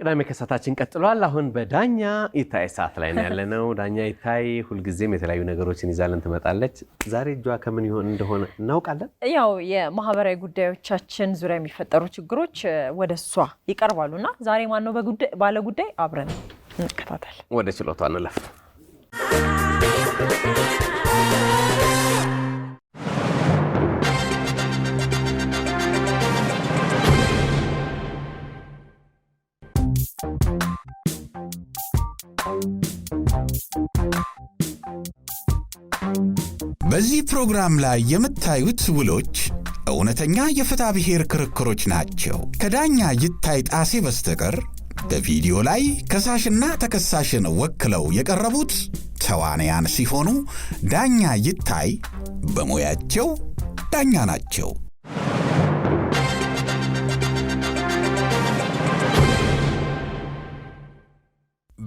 ቅዳሜ ከሰዓታችን ቀጥሏል። አሁን በዳኛ ይታይ ሰዓት ላይ ነው ያለነው። ዳኛ ይታይ ሁልጊዜም የተለያዩ ነገሮችን ይዛልን ትመጣለች። ዛሬ እጇ ከምን ይሆን እንደሆነ እናውቃለን። ያው የማህበራዊ ጉዳዮቻችን ዙሪያ የሚፈጠሩ ችግሮች ወደሷ ይቀርባሉና ዛሬ ማን ነው ባለ ጉዳይ አብረን እንከታተል። ወደ ችሎቷ እንለፍ። በዚህ ፕሮግራም ላይ የምታዩት ውሎች እውነተኛ የፍትሐ ብሔር ክርክሮች ናቸው። ከዳኛ ይታይ ጣሴ በስተቀር በቪዲዮ ላይ ከሳሽና ተከሳሽን ወክለው የቀረቡት ተዋናያን ሲሆኑ ዳኛ ይታይ በሙያቸው ዳኛ ናቸው።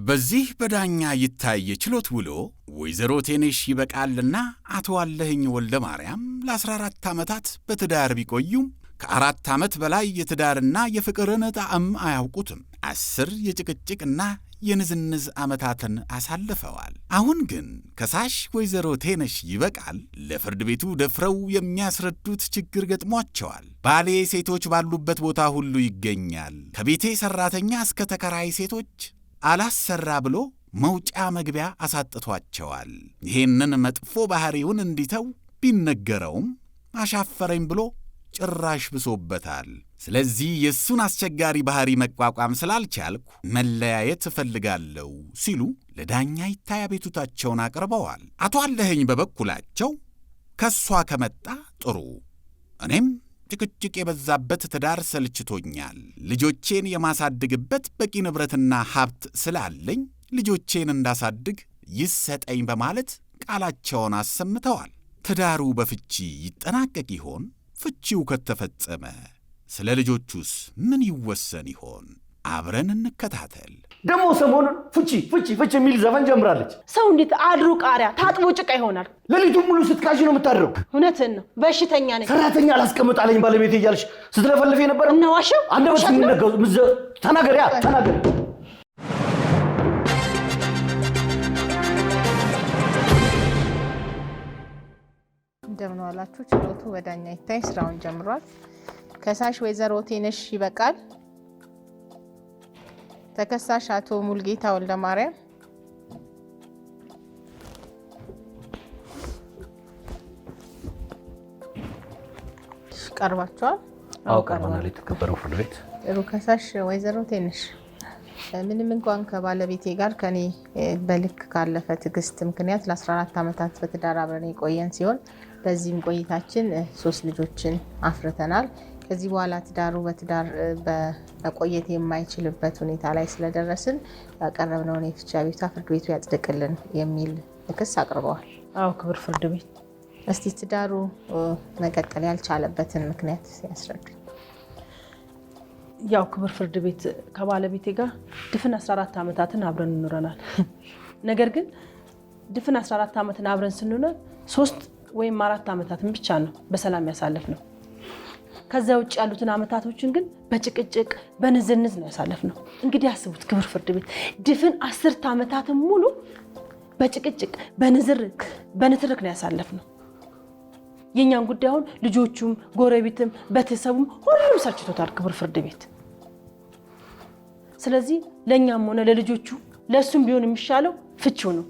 በዚህ በዳኛ ይታይ የችሎት ውሎ ወይዘሮ ቴነሽ ይበቃልና አቶ አለህኝ ወልደ ማርያም ለ14 ዓመታት በትዳር ቢቆዩም ከ4 ዓመት በላይ የትዳርና የፍቅርን ጣዕም አያውቁትም። 10 የጭቅጭቅና የንዝንዝ ዓመታትን አሳልፈዋል። አሁን ግን ከሳሽ ወይዘሮ ቴነሽ ይበቃል ለፍርድ ቤቱ ደፍረው የሚያስረዱት ችግር ገጥሟቸዋል። ባሌ ሴቶች ባሉበት ቦታ ሁሉ ይገኛል፣ ከቤቴ ሰራተኛ እስከ ተከራይ ሴቶች አላሰራ ብሎ መውጫ መግቢያ አሳጥቷቸዋል። ይሄንን መጥፎ ባህሪውን እንዲተው ቢነገረውም አሻፈረኝ ብሎ ጭራሽ ብሶበታል። ስለዚህ የሱን አስቸጋሪ ባህሪ መቋቋም ስላልቻልኩ መለያየት እፈልጋለሁ ሲሉ ለዳኛ ይታይ አቤቱታቸውን አቅርበዋል። አቶ አለህኝ በበኩላቸው ከሷ ከመጣ ጥሩ፣ እኔም ጭቅጭቅ የበዛበት ትዳር ሰልችቶኛል፣ ልጆቼን የማሳድግበት በቂ ንብረትና ሀብት ስላለኝ ልጆቼን እንዳሳድግ ይሰጠኝ በማለት ቃላቸውን አሰምተዋል። ትዳሩ በፍቺ ይጠናቀቅ ይሆን? ፍቺው ከተፈጸመ ስለ ልጆቹስ ምን ይወሰን ይሆን? አብረን እንከታተል። ደሞ ሰሞኑን ፍቺ የሚል ዘፈን ጀምራለች። ሰው እንዴት አድሮ ቃሪያ ታጥቦ ጭቃ ይሆናል? ሌሊቱን ሙሉ ስትካሽ ነው የምታድረው። እውነትን ነው። በሽተኛ ነኝ። ሰራተኛ አላስቀምጣለኝ ባለቤቴ እያልሽ ስትለፈልፍ የነበረው እና ዋሽው አንደበት የሚነገው ተናገሪያ ተናገር። እንደምን ዋላችሁ። ችሎቱ በዳኛ ይታይ ስራውን ጀምሯል። ከሳሽ ወይዘሮ ቴነሽ ይበቃል፣ ተከሳሽ አቶ ሙልጌታ ወልደ ማርያም፣ ቀርባቸዋል። አውቀርባናል። የተከበረው ፍርድ ቤት ጥሩ። ከሳሽ ወይዘሮ ቴነሽ ምንም እንኳን ከባለቤቴ ጋር ከኔ በልክ ካለፈ ትዕግስት ምክንያት ለ14 ዓመታት በትዳር አብረን የቆየን ሲሆን በዚህም ቆይታችን 3 ልጆችን አፍርተናል። ከዚህ በኋላ ትዳሩ በትዳር በቆየት የማይችልበት ሁኔታ ላይ ስለደረስን ያቀረብነውን የፍቻ ቤቷ ፍርድ ቤቱ ያጽድቅልን የሚል ክስ አቅርበዋል። አዎ ክብር ፍርድ ቤት። እስቲ ትዳሩ መቀጠል ያልቻለበትን ምክንያት ያስረዱ። ያው ክብር ፍርድ ቤት ከባለቤቴ ጋር ድፍን 14 ዓመታትን አብረን እንኖረናል። ነገር ግን ድፍን 14 ዓመትን አብረን ስንኖር 3 ወይም 4 ዓመታትን ብቻ ነው በሰላም ያሳለፍነው። ከዛ ውጭ ያሉትን ዓመታቶችን ግን በጭቅጭቅ በንዝንዝ ነው ያሳለፍነው። እንግዲህ አስቡት ክብር ፍርድ ቤት ድፍን 10 ዓመታትን ሙሉ በጭቅጭቅ በንትርክ ነው ያሳለፍነው። የኛን ጉዳይ አሁን ልጆቹም ጎረቤትም ቤተሰቡም ሁሉም ሰልችቶታል ክብር ፍርድ ቤት። ስለዚህ ለኛም ሆነ ለልጆቹ ለሱም ቢሆን የሚሻለው ፍቺው ነው።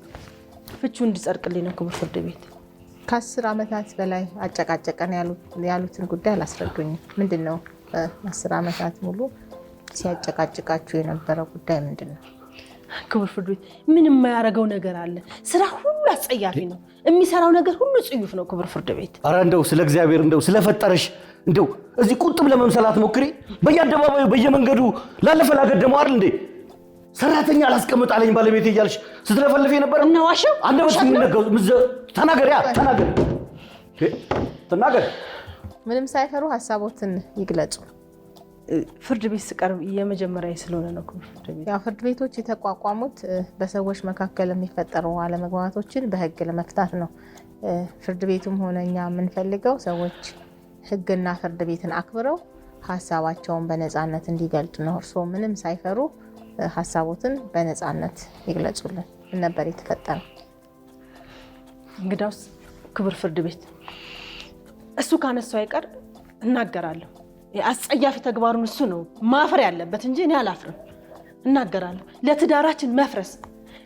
ፍቺው እንዲጸድቅልኝ ነው ክብር ፍርድ ቤት። ከ10 ዓመታት በላይ አጨቃጨቀን ያሉትን ጉዳይ አላስረዱኝም። ምንድነው 10 ዓመታት ሙሉ ሲያጨቃጭቃችሁ የነበረው ጉዳይ ምንድነው? ክብር ፍርድ ቤት ምን የማያረገው ነገር አለ? ስራ ሁሉ አጸያፊ ነው፣ የሚሰራው ነገር ሁሉ ጽዩፍ ነው ክብር ፍርድ ቤት። አረ እንደው ስለ እግዚአብሔር እንደው ስለፈጠረሽ እንደው እዚህ ቁጥብ ለመምሰላት ሞክሪ። በየአደባባዩ በየመንገዱ ላለፈ ላገደመው አይደል እንዴ ሰራተኛ አላስቀምጣለኝ ባለቤቴ እያልሽ ስትለፈልፍ የነበረው እና ዋሽው አንደበት የሚነገው ተናገሪያ ተናገር። ምንም ሳይፈሩ ሐሳቦትን ይግለጹ። ፍርድ ቤት ስቀርብ የመጀመሪያ ስለሆነ ነው ክብር ፍርድ ቤት። ያው ፍርድ ቤቶች የተቋቋሙት በሰዎች መካከል የሚፈጠሩ አለመግባባቶችን በህግ ለመፍታት ነው። ፍርድ ቤቱም ሆነ እኛ የምንፈልገው ሰዎች ህግና ፍርድ ቤትን አክብረው ሐሳባቸውን በነፃነት እንዲገልጡ ነው። እርስዎ ምንም ሳይፈሩ ሀሳቦትን በነፃነት ይግለጹልን። ምን ነበር የተፈጠረው? እንግዳውስ ክቡር ፍርድ ቤት እሱ ካነሳው አይቀር እናገራለሁ። አስጸያፊ ተግባሩን እሱ ነው ማፈር ያለበት እንጂ እኔ አላፍርም። እናገራለሁ። ለትዳራችን መፍረስ፣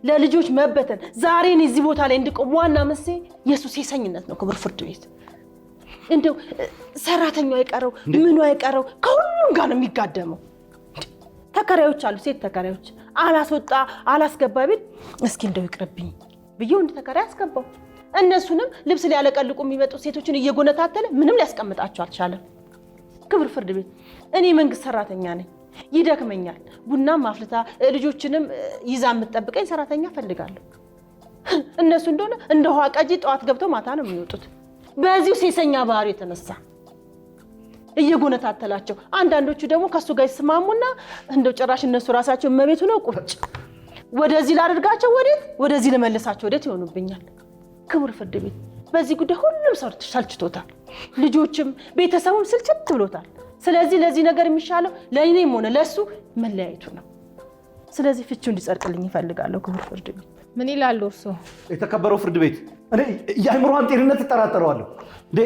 ለልጆች መበተን ዛሬ እኔ እዚህ ቦታ ላይ እንድቆም ዋና መንስኤ የሱ ሴሰኝነት ነው። ክቡር ፍርድ ቤት እንደው ሰራተኛው አይቀረው ምኑ አይቀረው ከሁሉም ጋር ነው የሚጋደመው። ተከራዮች አሉ፣ ሴት ተከራዮች አላስወጣ አላስገባ ቢል እስኪ እንደው ይቅርብኝ ብዬው እንደ ተከራይ አስገባው። እነሱንም ልብስ ሊያለቀልቁ የሚመጡ ሴቶችን እየጎነታተለ ምንም ሊያስቀምጣቸው አልቻለም። ክቡር ፍርድ ቤት እኔ መንግስት ሰራተኛ ነኝ፣ ይደክመኛል። ቡናም አፍልታ ልጆችንም ይዛ የምትጠብቀኝ ሰራተኛ ፈልጋለሁ። እነሱ እንደሆነ እንደ ውሃ ቀጂ ጠዋት ገብተው ማታ ነው የሚወጡት። በዚሁ ሴሰኛ ባህሪ የተነሳ እየጎነታተላቸው፣ አንዳንዶቹ ደግሞ ከሱ ጋር ይስማሙና እንደው ጭራሽ እነሱ ራሳቸው እመቤቱ ነው ቁጭ ወደዚህ ላደርጋቸው ወደዚህ ልመልሳቸው ወዴት ይሆኑብኛል። ክቡር ፍርድ ቤት በዚህ ጉዳይ ሁሉም ሰው ሰልችቶታል። ልጆችም ቤተሰቡም ስልችት ብሎታል። ስለዚህ ለዚህ ነገር የሚሻለው ለእኔም ሆነ ለሱ መለያየቱ ነው። ስለዚህ ፍቺው እንዲጸድቅልኝ ይፈልጋለሁ። ክቡር ፍርድ ቤት ምን ይላሉ እርሶ? የተከበረው ፍርድ ቤት እኔ የአእምሮዋን ጤንነት እጠራጠረዋለሁ። እንዴ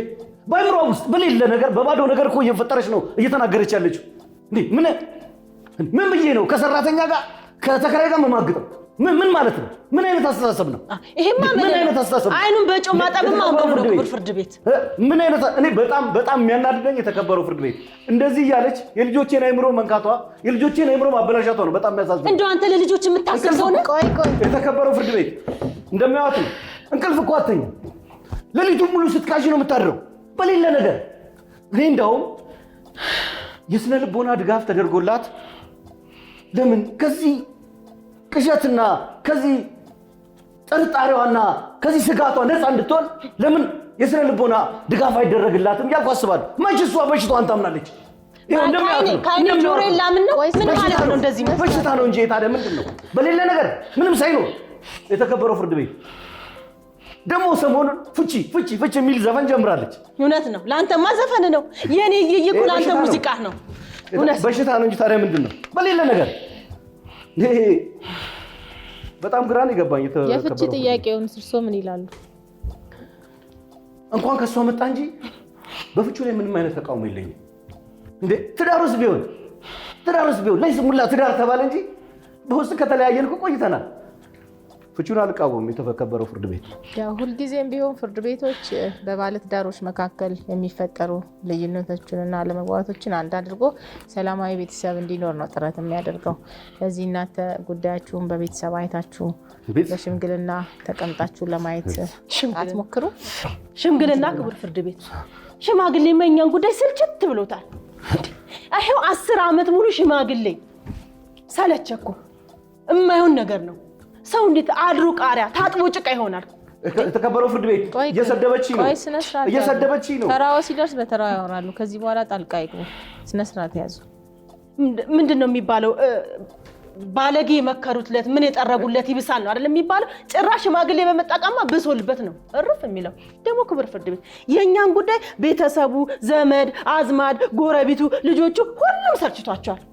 በአእምሮዋ ውስጥ በሌለ ነገር በባዶ ነገር እኮ እየፈጠረች ነው እየተናገረች ያለችው። እንዴ ምን ብዬ ነው ከሰራተኛ ጋር ከተከራይ ጋር መማግጠው? ምን ማለት ነው? ምን አይነት አስተሳሰብ ነው? ይሄማ ምን አይነት አስተሳሰብ? አይኑን በጨው ማጠብማ አንቆም ነው። ክቡር ፍርድ ቤት ምን አይነት እኔ በጣም የሚያናድደኝ የተከበረው ፍርድ ቤት እንደዚህ እያለች የልጆቼን አእምሮ መንካቷ፣ የልጆቼን አእምሮ ማበላሻቷ ነው በጣም የሚያሳዝነው። እንደው አንተ ለልጆች የምታስብ ሰው ነህ? ቆይ የተከበረው ፍርድ ቤት እንደሚያዋት ነው። እንቅልፍ እኮ አትተኛም። ሌሊቱን ሙሉ ስትቃዥ ነው የምታድረው በሌለ ነገር። እኔ እንደውም የስነ ልቦና ድጋፍ ተደርጎላት ለምን ከዚህ ቅዠትና ከዚህ ጥርጣሬዋና ከዚህ ስጋቷ ነፃ እንድትሆን ለምን የስነ ልቦና ድጋፍ አይደረግላትም እያልኩ አስባለሁ። መች እሷ በሽታዋን ታምናለች? ከአይኔ ጆሮ የላምን ነው? ምን ማለት ነው? እንደዚህ በሽታ ነው እንጂ ታዲያ ምንድን ነው? በሌለ ነገር ምንም ሳይኖር የተከበረው ፍርድ ቤት ደግሞ ሰሞኑን ፍቺ የሚል ዘፈን ጀምራለች። እውነት ነው። ለአንተማ ዘፈን ነው። የኔ እየይኩ ለአንተ ሙዚቃ ነው። በሽታ ነው እንጂ ታዲያ ምንድን ነው? በሌለ ነገር ይሄ በጣም ግራን ይገባኝ። የፍቺ ጥያቄውን እርሶ ምን ይላሉ? እንኳን ከሷ መጣ እንጂ በፍቺው ላይ ምንም አይነት ተቃውሞ የለኝም። እንዴ ትዳሩስ ቢሆን ለይስሙላ ትዳር ተባለ እንጂ በውስጥ ከተለያየን እኮ ቆይተናል። ፍቺውን አልቃወምም የተከበረው ፍርድ ቤት። ያው ሁልጊዜም ቢሆን ፍርድ ቤቶች በባለትዳሮች መካከል የሚፈጠሩ ልዩነቶችንና አለመግባባቶችን አንድ አድርጎ ሰላማዊ ቤተሰብ እንዲኖር ነው ጥረት የሚያደርገው። ለዚህ እናንተ ጉዳያችሁን በቤተሰብ አይታችሁ በሽምግልና ተቀምጣችሁ ለማየት አትሞክሩ? ሽምግልና ክቡር ፍርድ ቤት ሽማግሌ የእኛን ጉዳይ ስልችት ብሎታል። ይሄው 10 ዓመት ሙሉ ሽማግሌ ሰለቸኩ። የማይሆን ነገር ነው። ሰው እንዴት አድሮ ቃሪያ ታጥቦ ጭቃ ይሆናል? የተከበረው ፍርድ ቤት እየሰደበችኝ ነው። ተራው ሲደርስ በተራው ያወራሉ። ከዚህ በኋላ ጣልቃ ይግቡ። ስነ ስርዓት ያዙ። ምንድን ነው የሚባለው? ባለጌ መከሩትለት ምን የጠረጉለት ይብሳል ነው አይደል የሚባለው? ጭራሽ ሽማግሌ በመጣቃማ ብሶልበት ነው እርፍ የሚለው። ደግሞ ክቡር ፍርድ ቤት የእኛን ጉዳይ ቤተሰቡ፣ ዘመድ አዝማድ፣ ጎረቤቱ፣ ልጆቹ ሁሉም ሰልችቷቸዋል።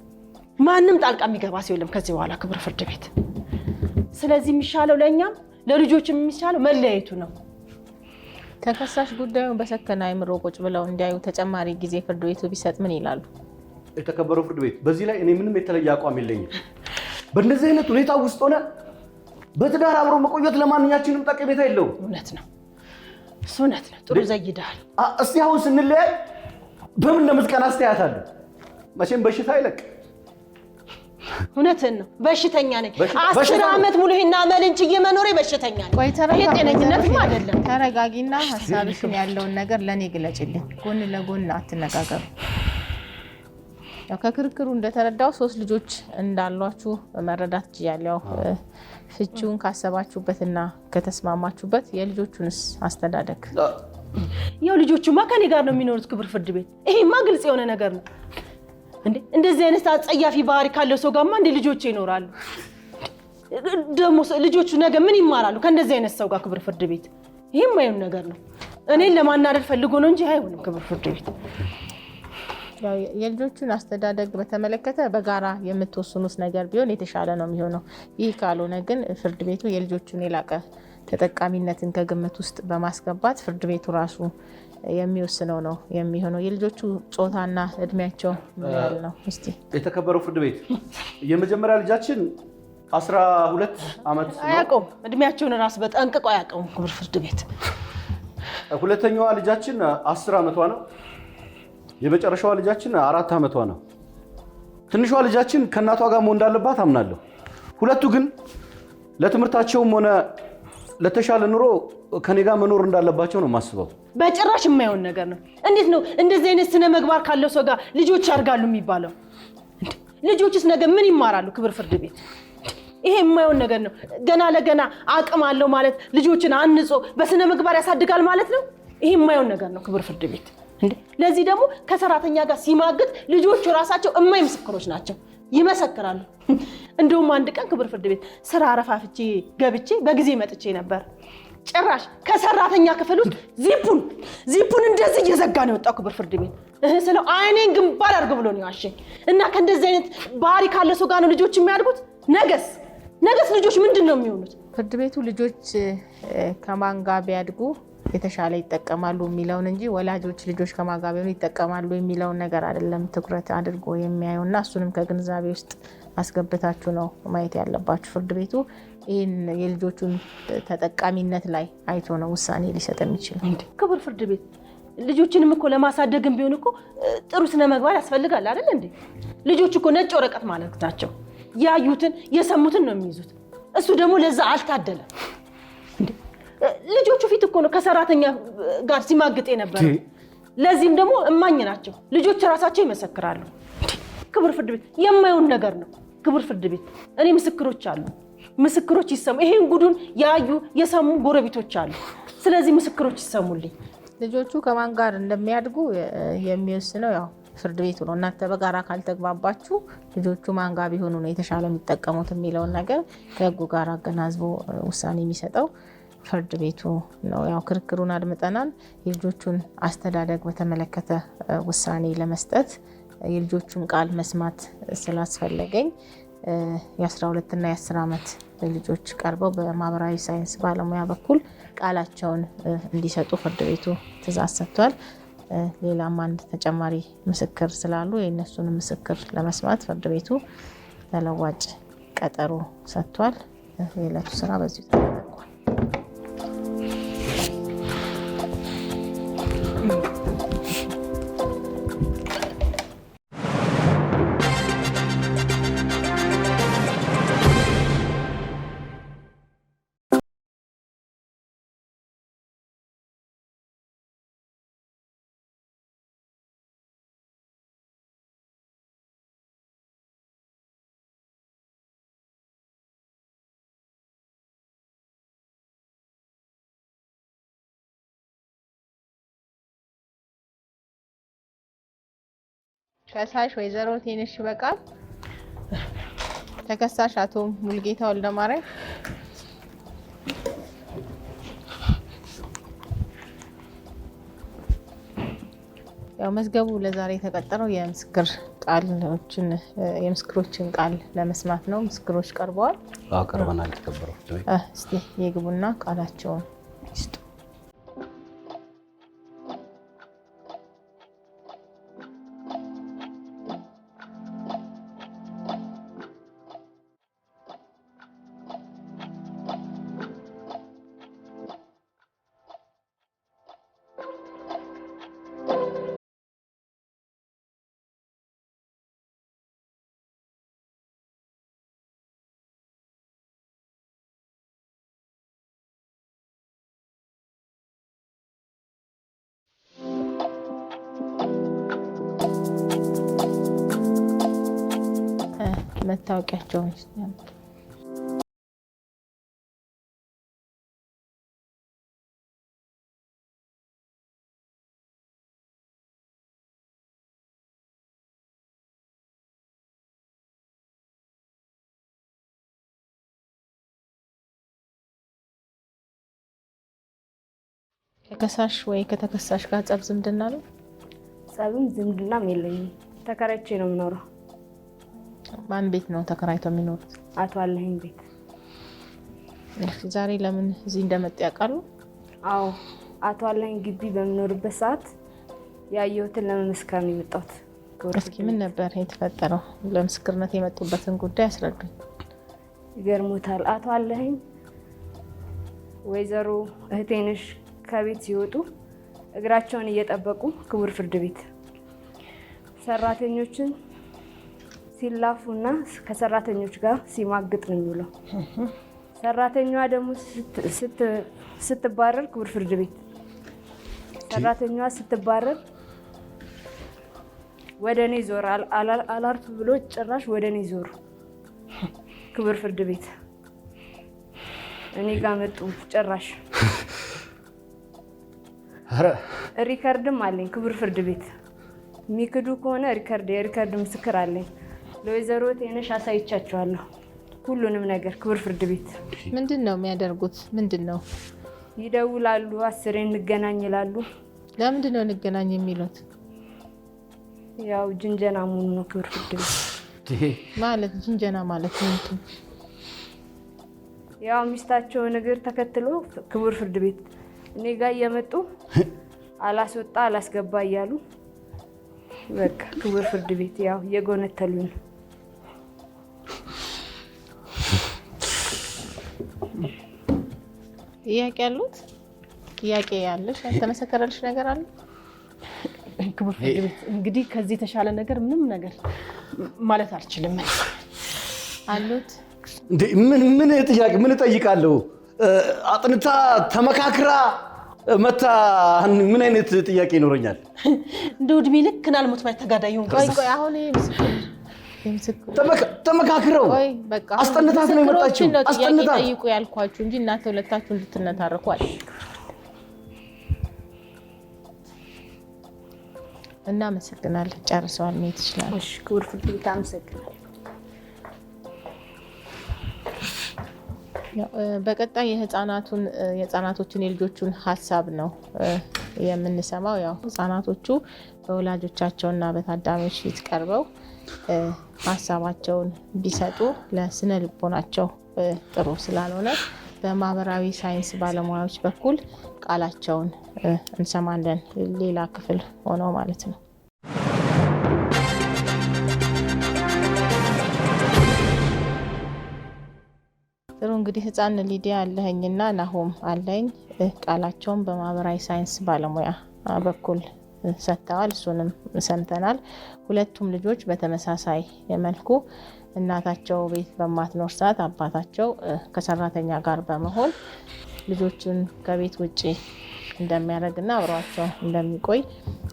ማንም ጣልቃ የሚገባ ሰው የለም ከዚህ በኋላ ክቡር ፍርድ ቤት። ስለዚህ የሚሻለው ለእኛም ለልጆችም የሚሻለው መለያየቱ ነው። ተከሳሽ ጉዳዩን በሰከነ አእምሮ ቁጭ ብለው እንዲያዩ ተጨማሪ ጊዜ ፍርድ ቤቱ ቢሰጥ ምን ይላሉ? የተከበረው ፍርድ ቤት በዚህ ላይ እኔ ምንም የተለየ አቋም የለኝም። በእንደዚህ አይነት ሁኔታ ውስጥ ሆነ በትዳር አብሮ መቆየት ለማንኛችንም ጠቀሜታ የለውም። እውነት ነው፣ እሱ እውነት ነው። ጥሩ ዘይዳል። እስቲ አሁን ስንለያይ በምን እንደምትቀና አስተያየታለሁ። መቼም በሽታ አይለቅ። እውነትን ነው። በሽተኛ ነኝ። 10 ዓመት ሙሉ ይሄን አመልን ችዬ መኖሬ በሽተኛ ነኝ። ይሄ ጤነኝነትም አይደለም። ተረጋጊና ሀሳብሽን ያለውን ነገር ለኔ ግለጭልኝ። ጎን ለጎን አትነጋገሩ። ያው ከክርክሩ እንደተረዳው 3 ልጆች እንዳሏችሁ መረዳት ችያለሁ። ፍቺውን ካሰባችሁበትና ከተስማማችሁበት የልጆቹንስ አስተዳደግ? ያው ልጆቹማ ከኔ ጋር ነው የሚኖሩት ክቡር ፍርድ ቤት። ይሄማ ግልጽ የሆነ ነገር ነው። እንደዚህ አይነት አጸያፊ ባህሪ ካለው ሰው ጋርማ እንደ ልጆች ይኖራሉ? ደግሞ ልጆቹ ነገ ምን ይማራሉ ከእንደዚህ አይነት ሰው ጋር ክቡር ፍርድ ቤት? ይሄም አይሆን ነገር ነው። እኔን ለማናደድ ፈልጎ ነው እንጂ አይሆንም ክቡር ፍርድ ቤት። የልጆቹን አስተዳደግ በተመለከተ በጋራ የምትወስኑት ነገር ቢሆን የተሻለ ነው የሚሆነው። ይህ ካልሆነ ግን ፍርድ ቤቱ የልጆቹን የላቀ ተጠቃሚነትን ከግምት ውስጥ በማስገባት ፍርድ ቤቱ ራሱ የሚወስነው ነው የሚሆነው። የልጆቹ ጾታና እድሜያቸው ምን ያህል ነው? እስቲ የተከበረው ፍርድ ቤት የመጀመሪያ ልጃችን 12 ዓመት ነው። አያውቀውም፣ እድሜያቸውን ራስ በጠንቅቆ አያውቀውም ክቡር ፍርድ ቤት። ሁለተኛዋ ልጃችን 10 ዓመቷ ነው። የመጨረሻዋ ልጃችን 4 ዓመቷ ነው። ትንሿ ልጃችን ከእናቷ ጋር መሆን እንዳለባት አምናለሁ። ሁለቱ ግን ለትምህርታቸውም ሆነ ለተሻለ ኑሮ ከኔ ጋር መኖር እንዳለባቸው ነው የማስበው። በጭራሽ የማይሆን ነገር ነው። እንዴት ነው እንደዚህ አይነት ስነ ምግባር ካለው ሰው ጋር ልጆች ያድጋሉ የሚባለው? ልጆችስ ነገ ምን ይማራሉ? ክቡር ፍርድ ቤት ይሄ የማይሆን ነገር ነው። ገና ለገና አቅም አለው ማለት ልጆችን አንጾ በስነ ምግባር ያሳድጋል ማለት ነው። ይሄ የማይሆን ነገር ነው ክቡር ፍርድ ቤት። ለዚህ ደግሞ ከሰራተኛ ጋር ሲማግጥ ልጆቹ ራሳቸው እማኝ ምስክሮች ናቸው፣ ይመሰክራሉ። እንደውም አንድ ቀን ክቡር ፍርድ ቤት ስራ አረፋፍቼ ገብቼ በጊዜ መጥቼ ነበር። ጭራሽ ከሰራተኛ ክፍል ውስጥ ዚፑን እንደዚህ እየዘጋ ነው የወጣው ክቡር ፍርድ ቤት። ስለው አይኔን ግንባር አድርጎ ብሎ ነው ያሸኝ። እና ከእንደዚህ አይነት ባህሪ ካለ ሰው ጋር ነው ልጆች የሚያድጉት። ነገስ ልጆች ምንድን ነው የሚሆኑት? ፍርድ ቤቱ ልጆች ከማን ጋር ቢያድጉ የተሻለ ይጠቀማሉ የሚለውን እንጂ ወላጆች ልጆች ከማን ጋር ቢሆኑ ይጠቀማሉ የሚለውን ነገር አይደለም ትኩረት አድርጎ የሚያየውና እሱንም ከግንዛቤ ውስጥ አስገብታችሁ ነው ማየት ያለባችሁ። ፍርድ ቤቱ ይህን የልጆቹን ተጠቃሚነት ላይ አይቶ ነው ውሳኔ ሊሰጥ የሚችለው። ክቡር ፍርድ ቤት ልጆችንም እኮ ለማሳደግም ቢሆን እኮ ጥሩ ስነ ምግባር ያስፈልጋል አይደል እንዴ? ልጆች እኮ ነጭ ወረቀት ማለት ናቸው። ያዩትን የሰሙትን ነው የሚይዙት። እሱ ደግሞ ለዛ አልታደለም። ልጆቹ ፊት እኮ ነው ከሰራተኛ ጋር ሲማግጥ የነበረ። ለዚህም ደግሞ እማኝ ናቸው ልጆች ራሳቸው ይመሰክራሉ። ክቡር ፍርድ ቤት የማይሆን ነገር ነው። ክቡር ፍርድ ቤት እኔ ምስክሮች አሉ፣ ምስክሮች ይሰሙ። ይሄን ጉዱን ያዩ የሰሙ ጎረቤቶች አሉ። ስለዚህ ምስክሮች ይሰሙልኝ። ልጆቹ ከማን ጋር እንደሚያድጉ የሚወስነው ያው ፍርድ ቤቱ ነው። እናንተ በጋራ ካልተግባባችሁ ልጆቹ ማን ጋር ቢሆኑ ነው የተሻለ የሚጠቀሙት የሚለውን ነገር ከህጉ ጋር አገናዝቦ ውሳኔ የሚሰጠው ፍርድ ቤቱ ነው። ያው ክርክሩን አድምጠናል። የልጆቹን አስተዳደግ በተመለከተ ውሳኔ ለመስጠት የልጆቹን ቃል መስማት ስላስፈለገኝ የ12 እና የ10 ዓመት ልጆች ቀርበው በማህበራዊ ሳይንስ ባለሙያ በኩል ቃላቸውን እንዲሰጡ ፍርድ ቤቱ ትዕዛዝ ሰጥቷል። ሌላም አንድ ተጨማሪ ምስክር ስላሉ የእነሱን ምስክር ለመስማት ፍርድ ቤቱ ተለዋጭ ቀጠሮ ሰጥቷል። የዕለቱ ስራ በዚሁ ተጠናቋል። ከሳሽ ወይዘሮ ቴነሽ ይበቃል። ተከሳሽ አቶ ሙልጌታ ወልደማርያም። ያው መዝገቡ ለዛሬ የተቀጠረው የምስክሮችን ቃል ለመስማት ነው። ምስክሮች ቀርበዋል። ቀርበናል። የተከበረው እስቲ የግቡና ቃላቸውን ይስጡ። መታወቂያቸውን ይስጡ። ከከሳሽ ወይ ከተከሳሽ ጋር ጸብ ዝምድና ነው? ጸብም ዝምድናም የለኝም። ተከራይቼ ነው የምኖረው። ማን ቤት ነው ተከራይቶ የሚኖሩት? አቶ አለኸኝ ቤት። ዛሬ ለምን እዚህ እንደመጡ ያውቃሉ? አዎ አቶ አለኸኝ ግቢ በምኖርበት ሰዓት ያየሁትን ለመመስከር ነው የመጣሁት። እስኪ ምን ነበር የተፈጠረው? ለምስክርነት የመጡበትን ጉዳይ አስረዱኝ። ይገርሞታል። አቶ አለኸኝ ወይዘሮ እህቴነሽ ከቤት ሲወጡ እግራቸውን እየጠበቁ ክቡር ፍርድ ቤት ሰራተኞችን ሲላፉና ከሰራተኞች ጋር ሲማግጥ ነው የሚውለው። ሰራተኛዋ ደግሞ ስትባረር ክቡር ፍርድ ቤት ሰራተኛዋ ስትባረር ወደ እኔ ዞር አላርፍ ብሎ ጭራሽ ወደ እኔ ዞሩ። ክቡር ፍርድ ቤት እኔ ጋር መጡ። ጭራሽ ሪከርድም አለኝ። ክቡር ፍርድ ቤት የሚክዱ ከሆነ የሪከርድ ምስክር አለኝ። ለወይዘሮ እህቴነሽ አሳይቻቸዋለሁ ሁሉንም ነገር። ክቡር ፍርድ ቤት ምንድን ነው የሚያደርጉት? ምንድን ነው? ይደውላሉ፣ 10 እንገናኝ ይላሉ። ለምንድን ነው እንገናኝ የሚሉት? ያው ጅንጀና መሆኑ ነው። ክቡር ፍርድ ቤት ማለት ጅንጀና ማለት ምንድን? ያው ሚስታቸውን እግር ተከትሎ ክቡር ፍርድ ቤት እኔ ጋር እየመጡ አላስወጣ አላስገባ እያሉ በቃ ክቡር ፍርድ ቤት ያው እየጎነተሉኝ። ጥያቄ ያሉት? ጥያቄ ያለሽ ያልተመሰከረልሽ ነገር አለ? ክቡር ፍርድ ቤት እንግዲህ ከዚህ የተሻለ ነገር ምንም ነገር ማለት አልችልም። አሉት እንዴ ምን ጥያቄ ምን እጠይቃለሁ? አጥንታ ተመካክራ መታ ምን አይነት ጥያቄ ይኖረኛል? እንደው እድሜ ልክን አልሞት ባይ ተጋዳይ ሆንኩ። ቆይ አሁን ተመካክረው አስጠንታት ነው የመጣችው። አስጠንታት ጠይቁ ያልኳችሁ እንጂ እናንተ ሁለታችሁ እንድትነታረኩ አለ። እናመሰግናለን። ጨርሰዋል። ምን ይችላል? እሺ ክቡር ፍርድ ቤት አመሰግናለሁ። በቀጣይ የህፃናቶችን የልጆቹን ሀሳብ ነው የምንሰማው። ያው ህፃናቶቹ በወላጆቻቸውና በታዳሚዎች ፊት ቀርበው ሀሳባቸውን ቢሰጡ ለስነ ልቦናቸው ጥሩ ስላልሆነ በማህበራዊ ሳይንስ ባለሙያዎች በኩል ቃላቸውን እንሰማለን። ሌላ ክፍል ሆነው ማለት ነው። ጥሩ እንግዲህ ህፃን ሊዲያ አለኸኝና ናሆም አለኝ ቃላቸውን በማህበራዊ ሳይንስ ባለሙያ በኩል ሰጥተዋል። እሱንም ሰምተናል። ሁለቱም ልጆች በተመሳሳይ መልኩ እናታቸው ቤት በማትኖር ሰዓት አባታቸው ከሰራተኛ ጋር በመሆን ልጆችን ከቤት ውጪ እንደሚያደርግና አብሯቸው እንደሚቆይ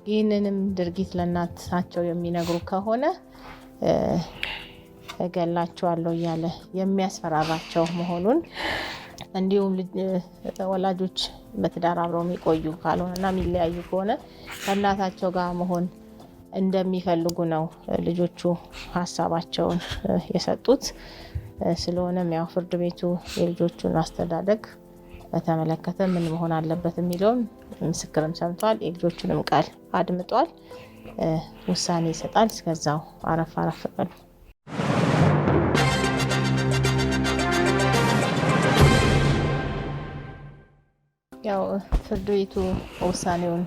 ይህንንም ድርጊት ለእናታቸው የሚነግሩ ከሆነ እገላቸዋለሁ እያለ የሚያስፈራራቸው መሆኑን እንዲሁም ወላጆች በትዳር አብረው የሚቆዩ ካልሆነና የሚለያዩ ከሆነ ከእናታቸው ጋር መሆን እንደሚፈልጉ ነው ልጆቹ ሀሳባቸውን የሰጡት። ስለሆነም ያው ፍርድ ቤቱ የልጆቹን አስተዳደግ በተመለከተ ምን መሆን አለበት የሚለውን ምስክርም ሰምቷል። የልጆቹንም ቃል አድምጧል። ውሳኔ ይሰጣል። እስከዛው አረፍ አረፍ በሉ። ያው ፍርድ ቤቱ ውሳኔውን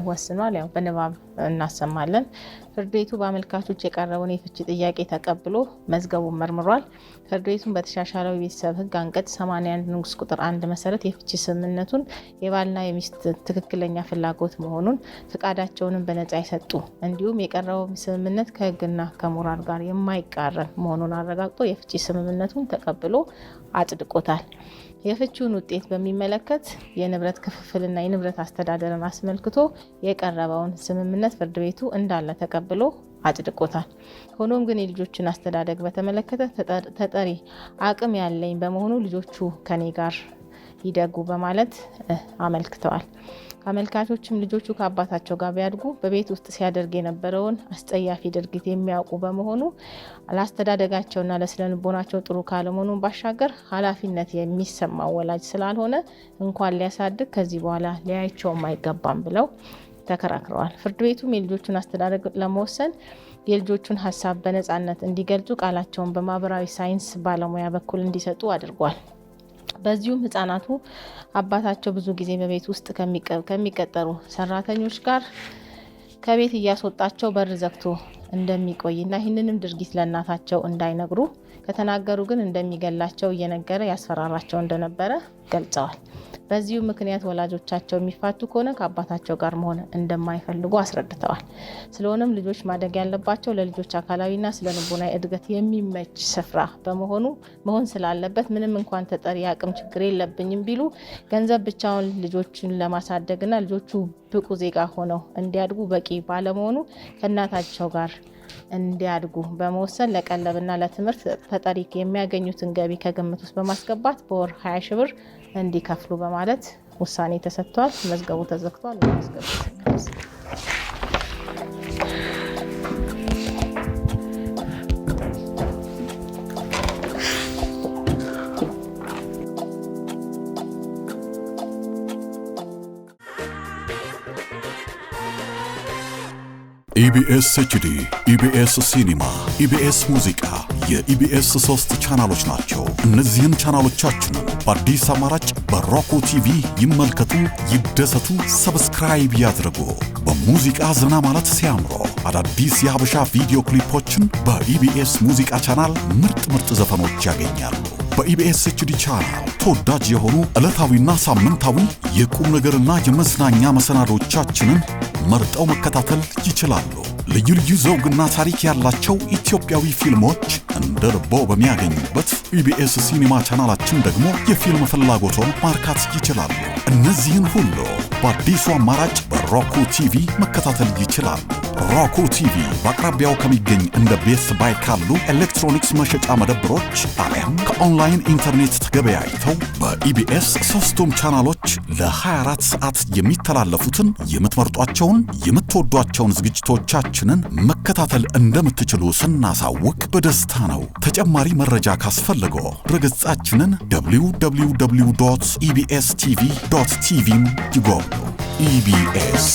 ወስኗል። ያው በንባብ እናሰማለን። ፍርድ ቤቱ በአመልካቾች የቀረበውን የፍቺ ጥያቄ ተቀብሎ መዝገቡን መርምሯል። ፍርድ ቤቱን በተሻሻለው የቤተሰብ ሕግ አንቀጽ 81 ንዑስ ቁጥር 1 መሰረት የፍቺ ስምምነቱን የባልና የሚስት ትክክለኛ ፍላጎት መሆኑን ፍቃዳቸውንም በነፃ የሰጡ እንዲሁም የቀረበው ስምምነት ከሕግና ከሞራል ጋር የማይቃረን መሆኑን አረጋግጦ የፍቺ ስምምነቱን ተቀብሎ አጽድቆታል። የፍቺውን ውጤት በሚመለከት የንብረት ክፍፍልና የንብረት አስተዳደርን አስመልክቶ የቀረበውን ስምምነት ፍርድ ቤቱ እንዳለ ተቀብሎ አጽድቆታል። ሆኖም ግን የልጆችን አስተዳደግ በተመለከተ ተጠሪ አቅም ያለኝ በመሆኑ ልጆቹ ከኔ ጋር ይደጉ በማለት አመልክተዋል። አመልካቾችም ልጆቹ ከአባታቸው ጋር ቢያድጉ በቤት ውስጥ ሲያደርግ የነበረውን አስጸያፊ ድርጊት የሚያውቁ በመሆኑ ለአስተዳደጋቸውና ለስነ ልቦናቸው ጥሩ ካለመሆኑ ባሻገር ኃላፊነት የሚሰማው ወላጅ ስላልሆነ እንኳን ሊያሳድግ ከዚህ በኋላ ሊያያቸውም አይገባም ብለው ተከራክረዋል። ፍርድ ቤቱም የልጆቹን አስተዳደግ ለመወሰን የልጆቹን ሀሳብ በነፃነት እንዲገልጹ ቃላቸውን በማህበራዊ ሳይንስ ባለሙያ በኩል እንዲሰጡ አድርጓል። በዚሁም ህፃናቱ አባታቸው ብዙ ጊዜ በቤት ውስጥ ከሚቀጠሩ ሰራተኞች ጋር ከቤት እያስወጣቸው በር ዘግቶ እንደሚቆይና ይህንንም ድርጊት ለእናታቸው እንዳይነግሩ ከተናገሩ ግን እንደሚገላቸው እየነገረ ያስፈራራቸው እንደነበረ ገልጸዋል። በዚሁ ምክንያት ወላጆቻቸው የሚፋቱ ከሆነ ከአባታቸው ጋር መሆን እንደማይፈልጉ አስረድተዋል። ስለሆነም ልጆች ማደግ ያለባቸው ለልጆች አካላዊና ስነ-ልቦናዊ እድገት የሚመች ስፍራ መሆን ስላለበት ምንም እንኳን ተጠሪ አቅም ችግር የለብኝም ቢሉ ገንዘብ ብቻውን ልጆችን ለማሳደግና ልጆቹ ብቁ ዜጋ ሆነው እንዲያድጉ በቂ ባለመሆኑ ከእናታቸው ጋር እንዲያድጉ በመወሰን ለቀለብና ለትምህርት ተጠሪ የሚያገኙትን ገቢ ከግምት ውስጥ በማስገባት በወር 20 ሺህ ብር እንዲከፍሉ በማለት ውሳኔ ተሰጥቷል። መዝገቡ ተዘግቷል። ኢቢኤስ ኤችዲ፣ ኢቢኤስ ሲኒማ፣ ኢቢኤስ ሙዚቃ የኢቢኤስ 3 ቻናሎች ናቸው። እነዚህን ቻናሎቻችንን በአዲስ አማራጭ በሮኮ ቲቪ ይመልከቱ፣ ይደሰቱ፣ ሰብስክራይብ ያድርጉ። በሙዚቃ ዝና ማለት ሲያምሮ አዳዲስ የሀበሻ ቪዲዮ ክሊፖችን በኢቢኤስ ሙዚቃ ቻናል ምርጥ ዘፈኖች ያገኛሉ። በኢቢኤስ ኤችዲ ቻናል ተወዳጅ የሆኑ ዕለታዊና ሳምንታዊ የቁም ነገርና የመዝናኛ መሰናዶቻችንን መርጠው መከታተል ይችላሉ። ልዩ ልዩ ዘውግና ታሪክ ያላቸው ኢትዮጵያዊ ፊልሞች እንደ ልቦ በሚያገኙበት ኢቢኤስ ሲኒማ ቻናላችን ደግሞ የፊልም ፍላጎቶን ማርካት ይችላሉ። እነዚህን ሁሉ በአዲሱ አማራጭ በሮኮ ቲቪ መከታተል ይችላሉ። ሮኮ ቲቪ በአቅራቢያው ከሚገኝ እንደ ቤስ ባይ ካሉ ኤሌክትሮኒክስ መሸጫ መደብሮች አሊያም ከኦንላይን ኢንተርኔት ተገበያይተው በኢቢኤስ 3ቱም ቻናሎች ለ24 ሰዓት የሚተላለፉትን የምትመርጧቸውን የምትወዷቸውን ዝግጅቶቻችንን መከታተል እንደምትችሉ ስናሳውቅ በደስታ ነው። ተጨማሪ መረጃ ካስፈልገው ድረገጻችንን www.ebstv.tvን ይጎብኙ። ኢቢኤስ